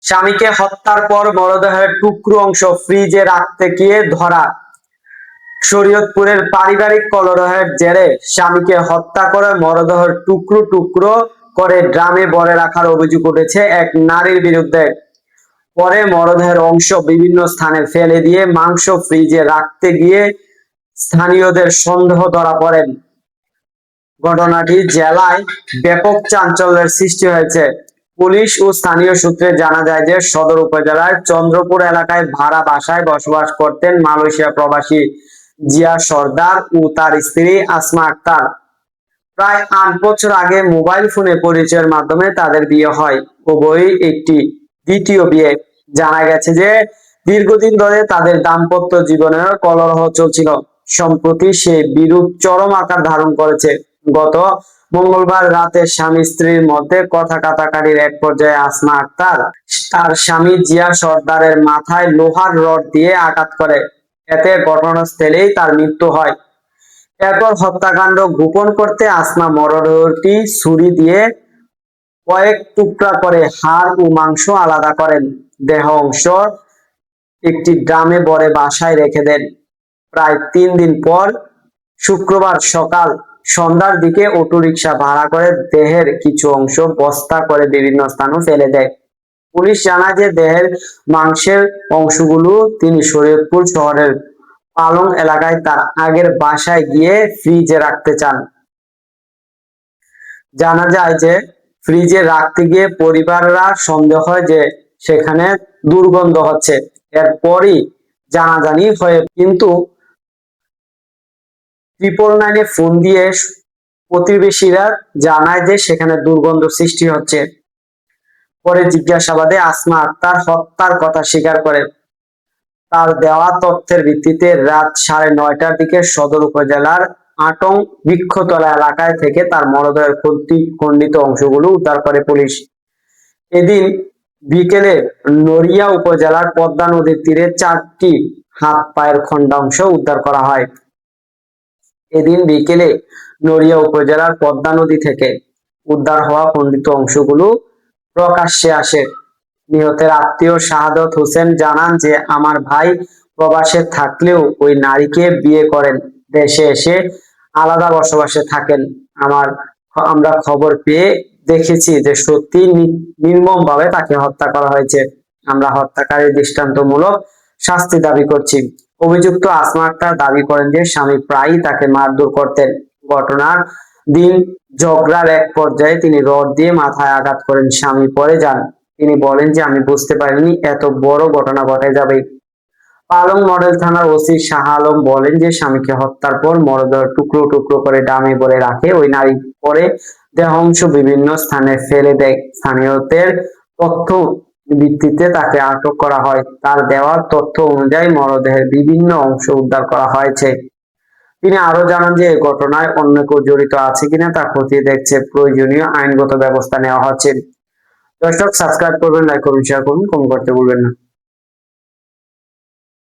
স্বামীকে হত্যার পর মরদেহের টুকরো অংশ ফ্রিজে রাখতে গিয়ে ধরা। শরীয়তপুরের পারিবারিক কলহের জেরে স্বামীকে হত্যা করে মরদেহের টুকরো টুকরো করে ড্রামে ভরে রাখার অভিযোগ উঠেছে এক নারীর বিরুদ্ধে। পরে মরদেহের অংশ বিভিন্ন স্থানে ফেলে দিয়ে মাংস ফ্রিজে রাখতে গিয়ে স্থানীয়দের সন্দেহ ধরা পড়েন। ঘটনাটি জেলায় ব্যাপক চাঞ্চল্যের সৃষ্টি হয়েছে। পুলিশ ও স্থানীয় সূত্রে জানা যায় যে সদর উপজেলার চন্দ্রপুর এলাকায় ভাড়া বাসায় বসবাস করতেন মালয়েশিয়া প্রবাসী জিয়া সর্দার ও তার স্ত্রী আসমা আক্তার। প্রায় 8 বছর আগে মোবাইল ফোনে পরিচয়ের মাধ্যমে তাদের বিয়ে হয়। উভয়ই একটি দ্বিতীয় বিয়ে। জানা গেছে যে দীর্ঘদিন ধরে তাদের দাম্পত্য জীবনের কলহ চলছিল। সম্প্রতি সেই বিরোধ চরম আকার ধারণ করেছে। গত মঙ্গলবার রাতে স্বামী স্ত্রীর মধ্যে কথা কাটাকাটির এক পর্যায়ে আসমা আক্তার তার স্বামী জিয়া সর্দারের মাথায় লোহার রড দিয়ে আঘাত করে। এতে ঘটনাস্থলেই তার মৃত্যু হয়। এরপর হত্যাকাণ্ড গোপন করতে আসমা মরদেহটি ছুরি দিয়ে কয়েক টুকরা করে হাড় ও মাংস আলাদা করেন। দেহ অংশ একটি ড্রামে ভরে বাসায় রেখে দেন। প্রায় 3 দিন পর শুক্রবার সকাল সন্ধ্যার দিকে অটোরিকশা ভাড়া করে দেহের কিছু অংশ বস্তা করে বিভিন্ন স্থানে ফেলে দেয়। পুলিশ জানায় যে দেহের মাংসের অংশগুলো তিনি শরীয়তপুর শহরের পালং এলাকায় তার আগের বাসায় গিয়ে ফ্রিজে রাখতে চান। জানা যায় যে ফ্রিজে রাখতে গিয়ে পরিবাররা সন্দেহ হয় যে সেখানে দুর্গন্ধ হচ্ছে। এরপরই জানাজানি হয়ে কিন্তু 999 ফোন দিয়ে প্রতিবেশীরা জানায় যে সেখানে দুর্গন্ধ সৃষ্টি হচ্ছে। পরে জিজ্ঞাসাবাদে আসমা আক্তার হত্যার কথা স্বীকার করে। তার দেওয়া তথ্যের ভিত্তিতে রাত 9:30টার দিকে সদর উপজেলার আটং বৃক্ষতলা এলাকায় থেকে তার মরদেহের খণ্ডিত অংশগুলো উদ্ধার করে পুলিশ। এদিন বিকেলে নড়িয়া উপজেলার পদ্মা নদীর তীরে 4টি হাত পায়ের খণ্ডাংশ উদ্ধার করা হয়। এদিন বিকেলে নড়িয়া উপজেলার পদ্মা নদী থেকে উদ্ধার হওয়া খণ্ডিত অংশগুলো প্রকাশ্যে আসে। নিহতের আত্মীয় শাহাদত হোসেন জানান যে আমার ভাই প্রবাসে থাকলেও ওই নারীকে বিয়ে করেন, দেশে এসে আলাদা বসবাসে থাকেন। আমরা খবর পেয়ে দেখেছি যে সত্যি নির্মমভাবে তাকে হত্যা করা হয়েছে। আমরা হত্যাকারীর দৃষ্টান্তমূলক শাস্তি দাবি করছি। অভিযুক্ত আসমা আক্তার দাবি করেন যে স্বামী প্রায়ই তাকে মারধর করতেন। ঘটনার দিন ঝগড়ার এক পর্যায়ে তিনি রড দিয়ে মাথায় আঘাত করেন। স্বামী পড়ে যান। তিনি বলেন যে আমি বুঝতে পারিনি এত বড় ঘটনা ঘটে যাবে। পালং মডেল থানার ওসি শাহ আলম বলেন যে স্বামীকে হত্যার পর মরদেহ টুকরো টুকরো করে ড্রামে ভরে রাখে ওই নারী। পরে দেহাংশ বিভিন্ন স্থানে ফেলে দেয়। স্থানীয়দের তথ্য ভিত্তিতে তাকে আটক করা হয়। তার দেওয়া তথ্য অনুযায়ী মরদেহের বিভিন্ন অংশ উদ্ধার করা হয়েছে। তিনি আরো জানান যে এই ঘটনায় অন্য কেউ জড়িত আছে কিনা তা খতিয়ে দেখছে। প্রয়োজনীয় আইনগত ব্যবস্থা নেওয়া হচ্ছে। দর্শক, সাবস্ক্রাইব করবেন, লাইক করবেন, শেয়ার করবেন, কমেন্ট করতে ভুলবেন না।